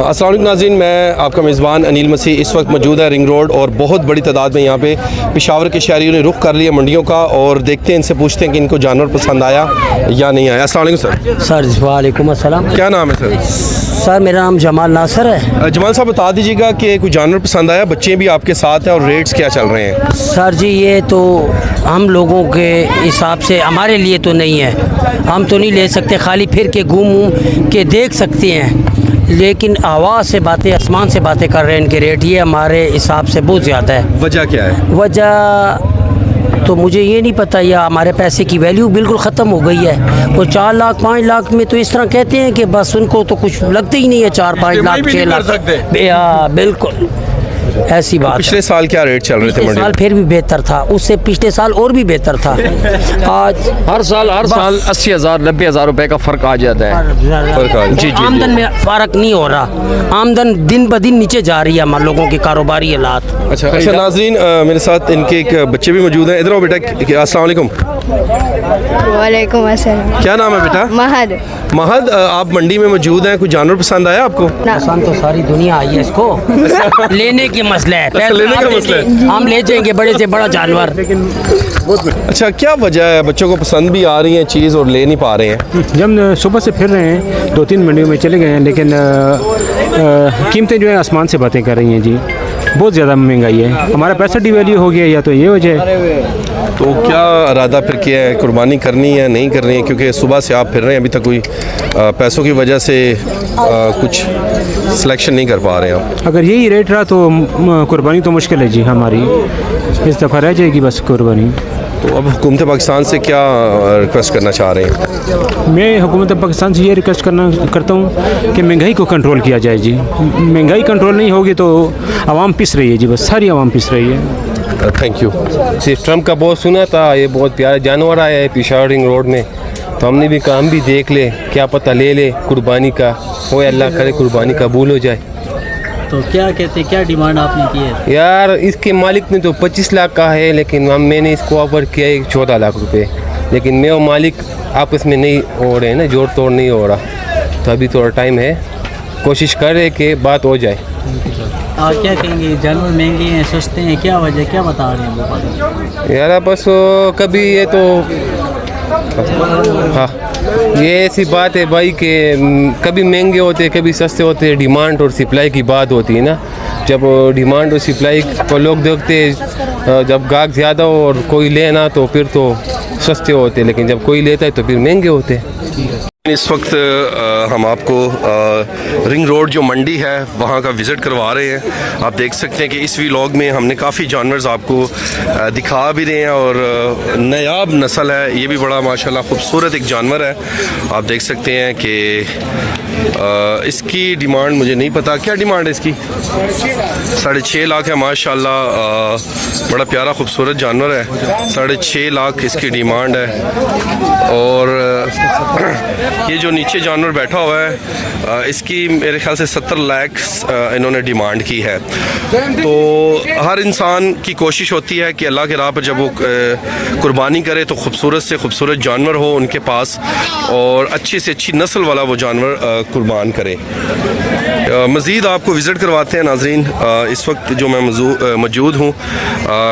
अस्सलाम वालेकुम नाज़रीन, मैं आपका मेज़बान अनिल मसीह इस वक्त मौजूद है रिंग रोड और बहुत बड़ी तादाद में यहाँ पे पेशावर के शहरियों ने रुख कर लिया मंडियों का और देखते हैं, इनसे पूछते हैं कि इनको जानवर पसंद आया या नहीं आया। अस्सलाम वालेकुम सर। वालेकुम अस्सलाम। क्या नाम है सर? सर मेरा नाम जमाल नासर है। जमाल साहब बता दीजिएगा कि कोई जानवर पसंद आया, बच्चे भी आपके साथ हैं और रेट्स क्या चल रहे हैं? सर जी ये तो हम लोगों के हिसाब से हमारे लिए तो नहीं है, हम तो नहीं ले सकते, खाली फिर के घूम के देख सकते हैं, लेकिन आवाज़ से बातें, आसमान से बातें कर रहे हैं इनके रेट, ये हमारे हिसाब से बहुत ज़्यादा है। वजह क्या है? वजह तो मुझे ये नहीं पता, या हमारे पैसे की वैल्यू बिल्कुल ख़त्म हो गई है। वो 4 लाख 5 लाख में तो इस तरह कहते हैं कि बस उनको तो कुछ लगते ही नहीं है, 4-5 लाख 6 लाख। बिल्कुल ऐसी बात। पिछले साल क्या रेट चल रहे थे? पिछले साल फिर भी बेहतर था, उससे पिछले साल और भी बेहतर था। आज हर साल 80,000 90,000 रुपए का फर्क आ जाता है। जी जी, आमदन में फर्क नहीं हो रहा, आमदन दिन ब दिन नीचे जा रही है हमारे लोगों की कारोबारी हालात। अच्छा नाज़रीन, मेरे साथ इनके एक बच्चे भी मौजूद हैं। इधर आओ बेटा। अस्सलाम वालेकुम। वालेकुम अस्सलाम। क्या नाम है बेटा? महद। महद, आप मंडी में मौजूद हैं, कोई जानवर पसंद आया आपको? पसंद तो सारी दुनिया आई है इसको, लेने की मसला है, लेने का मसला है। हम ले जाएंगे बड़े से बड़ा जानवर। अच्छा, क्या वजह है बच्चों को पसंद भी आ रही है चीज़ और ले नहीं पा रहे हैं? जब सुबह से फिर रहे हैं, 2-3 मंडियों में चले गए हैं, लेकिन कीमतें जो है आसमान से बातें कर रही हैं जी, बहुत ज़्यादा महंगाई है, हमारा पैसा डिवैल्यू हो गया, या तो ये वजह है। तो क्या इरादा फिर किया है, कुर्बानी करनी है नहीं करनी है? क्योंकि सुबह से आप फिर रहे हैं, अभी तक कोई पैसों की वजह से कुछ सिलेक्शन नहीं कर पा रहे हैं आप। अगर यही रेट रहा तो कुर्बानी तो मुश्किल है जी हमारी, इस दफ़ा रह जाएगी बस कुर्बानी। तो अब हुकूमत पाकिस्तान से क्या रिक्वेस्ट करना चाह रहे हैं? मैं हुकूमत पाकिस्तान से ये रिक्वेस्ट करता हूँ कि महंगाई को कंट्रोल किया जाए जी, महंगाई कंट्रोल नहीं होगी तो आवाम पिस रही है जी, बस सारी आवाम पिस रही है। Thank you. सिस्टम का बहुत सुना था, ये बहुत प्यारा जानवर आया है पेशावर रिंग रोड में, तो हमने भी कहा हम भी देख ले, क्या पता ले ले कुर्बानी का हो, अल्लाह करे कुर्बानी कबूल हो जाए। तो क्या कहते, क्या डिमांड आपने की है? यार इसके मालिक ने तो 25 लाख का है, लेकिन मैंने इसको ऑफर किया है 14 लाख रुपए, लेकिन मैं और मालिक आपस में नहीं हो रहे हैं ना, जोड़ तोड़ नहीं हो रहा, तो अभी थोड़ा टाइम है, कोशिश कर रहे कि बात हो जाए। आप क्या कहेंगे, जानवर महंगे हैं सस्ते हैं, क्या वजह, क्या बता रहे हैं? यार बस कभी ये तो हाँ, ये ऐसी बात है भाई कि कभी महंगे होते हैं कभी सस्ते होते हैं, डिमांड और सप्लाई की बात होती है ना। जब डिमांड और सप्लाई को लोग देखते हैं, जब गाहक ज़्यादा हो और कोई लेना तो फिर तो सस्ते होते हैं, लेकिन जब कोई लेता है तो फिर महंगे होते हैं। इस वक्त हम आपको रिंग रोड जो मंडी है वहाँ का विज़िट करवा रहे हैं। आप देख सकते हैं कि इस व्लॉग में हमने काफ़ी जानवर आपको दिखा भी रहे हैं और नायाब नस्ल है, ये भी बड़ा माशाल्लाह खूबसूरत एक जानवर है। आप देख सकते हैं कि इसकी डिमांड मुझे नहीं पता, क्या डिमांड है इसकी? 6.5 लाख है माशाल्लाह, बड़ा प्यारा खूबसूरत जानवर है, 6.5 लाख इसकी डिमांड है। और ये जो नीचे जानवर बैठा हुआ है इसकी मेरे ख्याल से 70 लाख इन्होंने डिमांड की है। तो हर इंसान की कोशिश होती है कि अल्लाह के राह पर जब वो कुर्बानी करे तो खूबसूरत से खूबसूरत जानवर हो उनके पास और अच्छी से अच्छी नस्ल वाला वो जानवर कुर्बान करे। मज़ीद आपको विज़िट करवाते हैं नाज़रीन। इस वक्त जो मैं मौजूद हूँ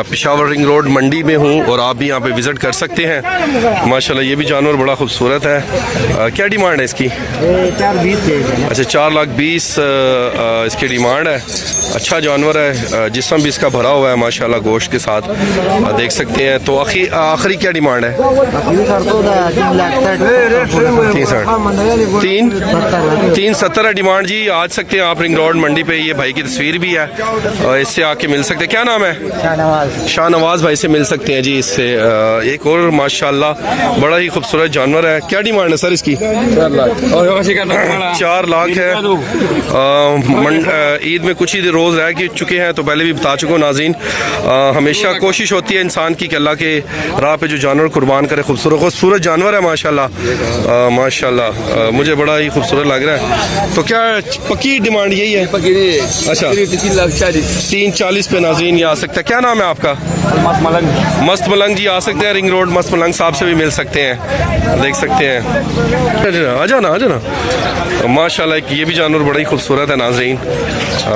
पेशावर रिंग रोड मंडी में हूँ और आप भी यहाँ पे विज़िट कर सकते हैं। माशाल्लाह ये भी जानवर बड़ा खूबसूरत है। क्या डिमांड है इसकी? 4.20। अच्छा, 4,20,000 इसकी डिमांड है। अच्छा जानवर है, जिस्म भी इसका भरा हुआ है माशाल्लाह गोश्त के साथ, देख सकते हैं। तो आखिरी क्या डिमांड है? 370 है डिमांड जी। आ सकते हैं आप रिंग रोड मंडी पे, ये भाई की तस्वीर भी है, इससे आके मिल सकते हैं। क्या नाम है? शाहनवाज भाई से मिल सकते हैं जी इससे। एक और माशाल्लाह बड़ा ही खूबसूरत जानवर है। क्या डिमांड है सर इसकी? 4 लाख है। ईद में कुछ ही रोज़ रह चुके हैं, तो पहले भी बता चुका हूँ नाज़रीन। हमेशा कोशिश होती है इंसान की कि अल्लाह के राह पे जो जानवर कुर्बान करे। खूबसूरत जानवर है माशाल्लाह, माशाल्लाह मुझे बड़ा ही खूबसूरत लग रहा है। तो क्या पक्की डिमांड यही है? अच्छा, 340 पे नाज़रीन ये आ सकता है। क्या नाम है आपका? मस्त मलंग जी आ सकते हैं रिंग रोड, मस्त मलंग साहब से भी मिल सकते हैं, देख सकते हैं। आ जाना माशाल्लाह। एक ये भी जानवर बड़ा ही खूबसूरत है नाज़रीन,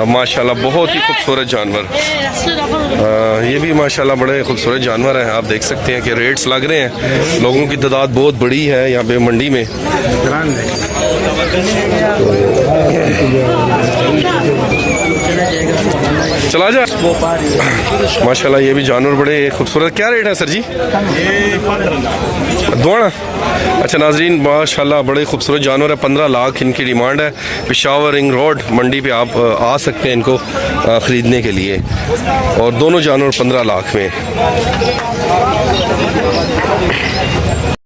माशाल्लाह बहुत ही खूबसूरत जानवर। ये भी माशाल्लाह बड़े खूबसूरत जानवर हैं। आप देख सकते हैं कि रेट्स लग रहे हैं, लोगों की तादाद बहुत बड़ी है यहाँ पे मंडी में। चला जा माशाल्लाह। ये भी जानवर बड़े खूबसूरत। क्या रेट है सर जी? दोना। अच्छा नाजरीन माशाल्लाह बड़े खूबसूरत जानवर है, 15 लाख इनकी डिमांड है। पेशावर रिंग रोड मंडी पे आप आ सकते हैं इनको ख़रीदने के लिए, और दोनों जानवर 15 लाख में।